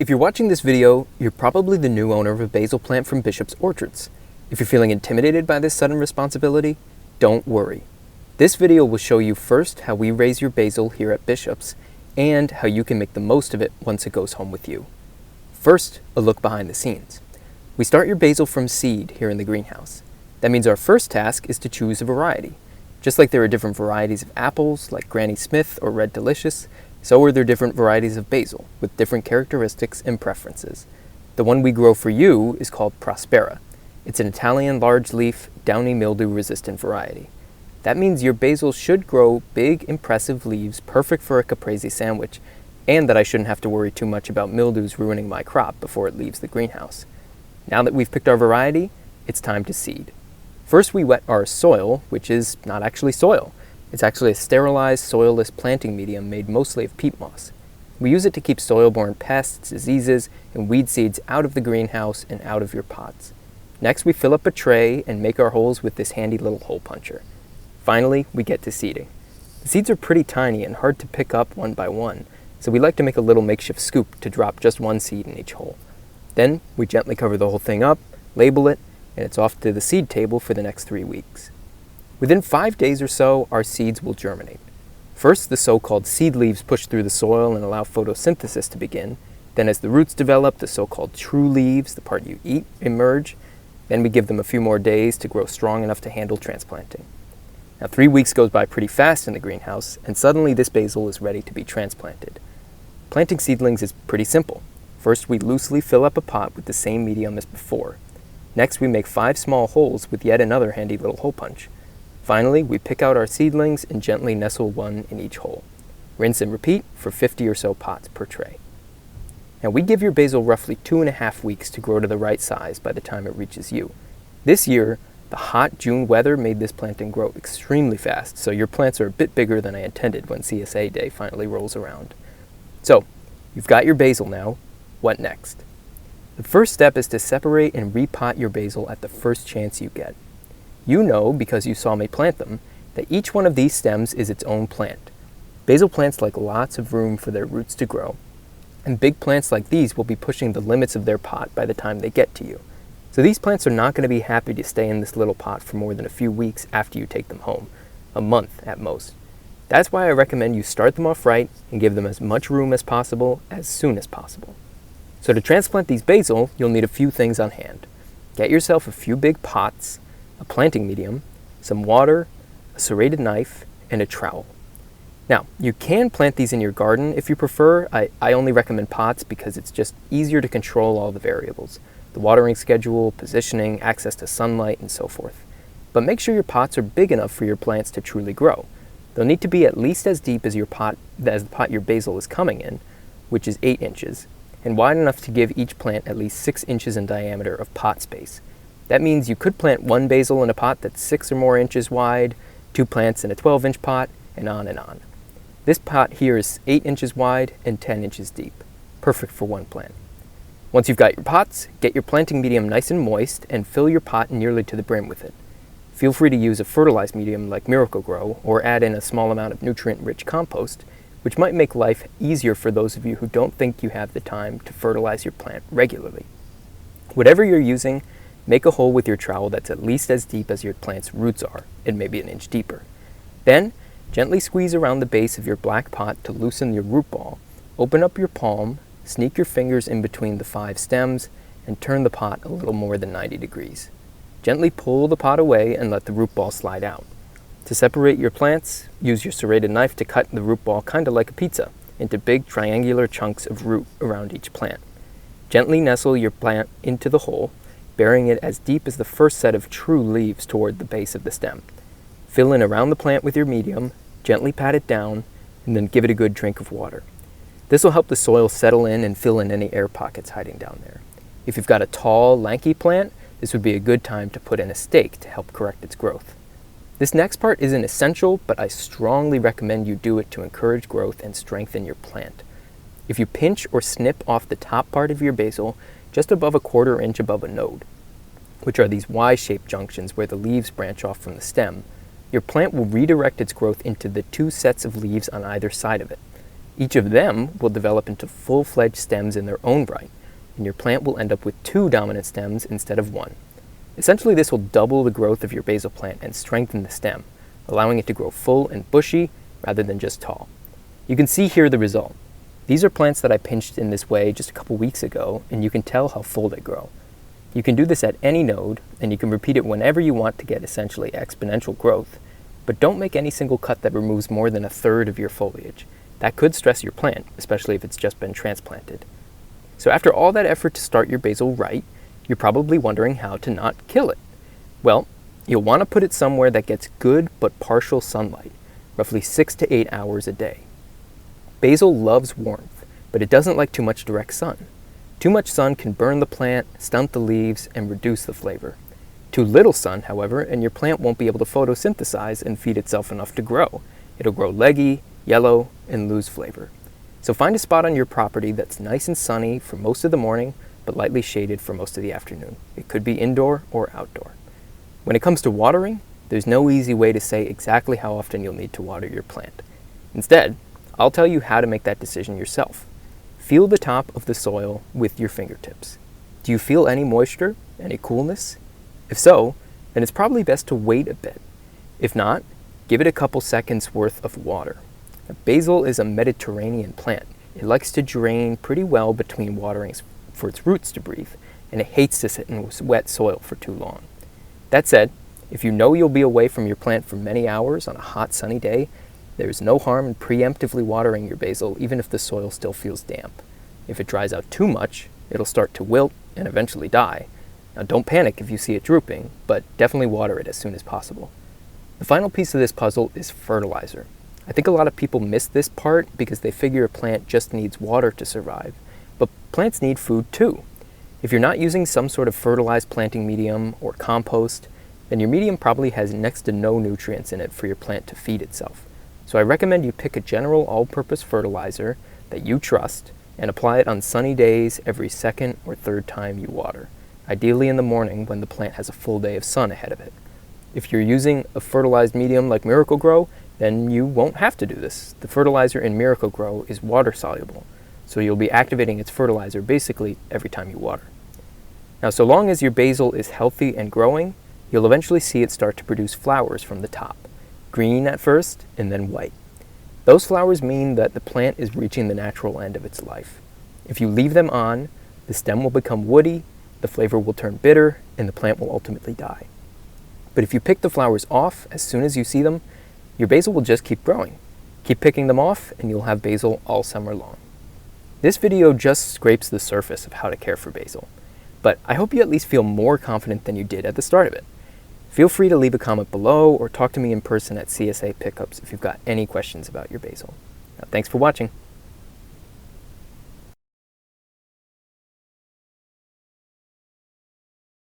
If you're watching this video, you're probably the new owner of a basil plant from Bishop's Orchards. If you're feeling intimidated by this sudden responsibility, don't worry. This video will show you first how we raise your basil here at Bishop's, and how you can make the most of it once it goes home with you. First, a look behind the scenes. We start your basil from seed here in the greenhouse. That means our first task is to choose a variety. Just like there are different varieties of apples, like Granny Smith or Red Delicious, so are there different varieties of basil, with different characteristics and preferences. The one we grow for you is called Prospera. It's an Italian large-leaf, downy mildew-resistant variety. That means your basil should grow big, impressive leaves perfect for a caprese sandwich, and that I shouldn't have to worry too much about mildews ruining my crop before it leaves the greenhouse. Now that we've picked our variety, it's time to seed. First we wet our soil, which is not actually soil. It's actually a sterilized, soilless planting medium made mostly of peat moss. We use it to keep soil-borne pests, diseases, and weed seeds out of the greenhouse and out of your pots. Next, we fill up a tray and make our holes with this handy little hole puncher. Finally, we get to seeding. The seeds are pretty tiny and hard to pick up one by one, so we like to make a little makeshift scoop to drop just one seed in each hole. Then, we gently cover the whole thing up, label it, and it's off to the seed table for the next 3 weeks. Within 5 days or so, our seeds will germinate. First, the so-called seed leaves push through the soil and allow photosynthesis to begin. Then as the roots develop, the so-called true leaves, the part you eat, emerge. Then we give them a few more days to grow strong enough to handle transplanting. Now 3 weeks goes by pretty fast in the greenhouse, and suddenly this basil is ready to be transplanted. Planting seedlings is pretty simple. First, we loosely fill up a pot with the same medium as before. Next, we make 5 small holes with yet another handy little hole punch. Finally, we pick out our seedlings and gently nestle one in each hole. Rinse and repeat for 50 or so pots per tray. Now we give your basil roughly 2.5 weeks to grow to the right size by the time it reaches you. This year, the hot June weather made this planting grow extremely fast, so your plants are a bit bigger than I intended when CSA day finally rolls around. So, you've got your basil now. What next? The first step is to separate and repot your basil at the first chance you get. You know, because you saw me plant them, that each one of these stems is its own plant. Basil plants like lots of room for their roots to grow, and big plants like these will be pushing the limits of their pot by the time they get to you. So these plants are not going to be happy to stay in this little pot for more than a few weeks after you take them home, a month at most. That's why I recommend you start them off right and give them as much room as possible as soon as possible. So to transplant these basil, you'll need a few things on hand. Get yourself a few big pots, a planting medium, some water, a serrated knife, and a trowel. Now, you can plant these in your garden if you prefer. I only recommend pots because it's just easier to control all the variables. The watering schedule, positioning, access to sunlight, and so forth. But make sure your pots are big enough for your plants to truly grow. They'll need to be at least as deep as the pot your basil is coming in, which is 8 inches, and wide enough to give each plant at least 6 inches in diameter of pot space. That means you could plant one basil in a pot that's 6 or more inches wide, 2 plants in a 12-inch pot, and on and on. This pot here is 8 inches wide and 10 inches deep. Perfect for one plant. Once you've got your pots, get your planting medium nice and moist and fill your pot nearly to the brim with it. Feel free to use a fertilized medium like Miracle-Gro or add in a small amount of nutrient-rich compost, which might make life easier for those of you who don't think you have the time to fertilize your plant regularly. Whatever you're using, make a hole with your trowel that's at least as deep as your plant's roots are, and maybe an inch deeper. Then, gently squeeze around the base of your black pot to loosen your root ball. Open up your palm, sneak your fingers in between the 5 stems, and turn the pot a little more than 90 degrees. Gently pull the pot away and let the root ball slide out. To separate your plants, use your serrated knife to cut the root ball kind of like a pizza, into big triangular chunks of root around each plant. Gently nestle your plant into the hole, burying it as deep as the first set of true leaves toward the base of the stem. Fill in around the plant with your medium, gently pat it down, and then give it a good drink of water. This will help the soil settle in and fill in any air pockets hiding down there. If you've got a tall, lanky plant, this would be a good time to put in a stake to help correct its growth. This next part isn't essential, but I strongly recommend you do it to encourage growth and strengthen your plant. If you pinch or snip off the top part of your basil, just above a 1/4 inch above a node, which are these Y-shaped junctions where the leaves branch off from the stem, your plant will redirect its growth into the 2 sets of leaves on either side of it. Each of them will develop into full-fledged stems in their own right, and your plant will end up with 2 dominant stems instead of 1. Essentially, this will double the growth of your basil plant and strengthen the stem, allowing it to grow full and bushy rather than just tall. You can see here the result. These are plants that I pinched in this way just a couple weeks ago, and you can tell how full they grow. You can do this at any node, and you can repeat it whenever you want to get essentially exponential growth, but don't make any single cut that removes more than 1/3 of your foliage. That could stress your plant, especially if it's just been transplanted. So after all that effort to start your basil right, you're probably wondering how to not kill it. Well, you'll want to put it somewhere that gets good but partial sunlight, roughly 6 to 8 hours a day. Basil loves warmth, but it doesn't like too much direct sun. Too much sun can burn the plant, stunt the leaves, and reduce the flavor. Too little sun, however, and your plant won't be able to photosynthesize and feed itself enough to grow. It'll grow leggy, yellow, and lose flavor. So find a spot on your property that's nice and sunny for most of the morning, but lightly shaded for most of the afternoon. It could be indoor or outdoor. When it comes to watering, there's no easy way to say exactly how often you'll need to water your plant. Instead, I'll tell you how to make that decision yourself. Feel the top of the soil with your fingertips. Do you feel any moisture, any coolness? If so, then it's probably best to wait a bit. If not, give it a couple seconds worth of water. Now, basil is a Mediterranean plant. It likes to drain pretty well between waterings for its roots to breathe, and it hates to sit in wet soil for too long. That said, if you know you'll be away from your plant for many hours on a hot, sunny day, there's no harm in preemptively watering your basil even if the soil still feels damp. If it dries out too much, it'll start to wilt and eventually die. Now don't panic if you see it drooping, but definitely water it as soon as possible. The final piece of this puzzle is fertilizer. I think a lot of people miss this part because they figure a plant just needs water to survive, but plants need food too. If you're not using some sort of fertilized planting medium or compost, then your medium probably has next to no nutrients in it for your plant to feed itself. So I recommend you pick a general all-purpose fertilizer that you trust and apply it on sunny days every 2nd or 3rd time you water, ideally in the morning when the plant has a full day of sun ahead of it. If you're using a fertilized medium like Miracle-Gro, then you won't have to do this. The fertilizer in Miracle-Gro is water-soluble, so you'll be activating its fertilizer basically every time you water. Now, so long as your basil is healthy and growing, you'll eventually see it start to produce flowers from the top, green at first and then white. Those flowers mean that the plant is reaching the natural end of its life. If you leave them on, the stem will become woody, the flavor will turn bitter, and the plant will ultimately die. But if you pick the flowers off as soon as you see them, your basil will just keep growing. Keep picking them off and you'll have basil all summer long. This video just scrapes the surface of how to care for basil, but I hope you at least feel more confident than you did at the start of it. Feel free to leave a comment below or talk to me in person at CSA Pickups if you've got any questions about your basil. Now, thanks for watching.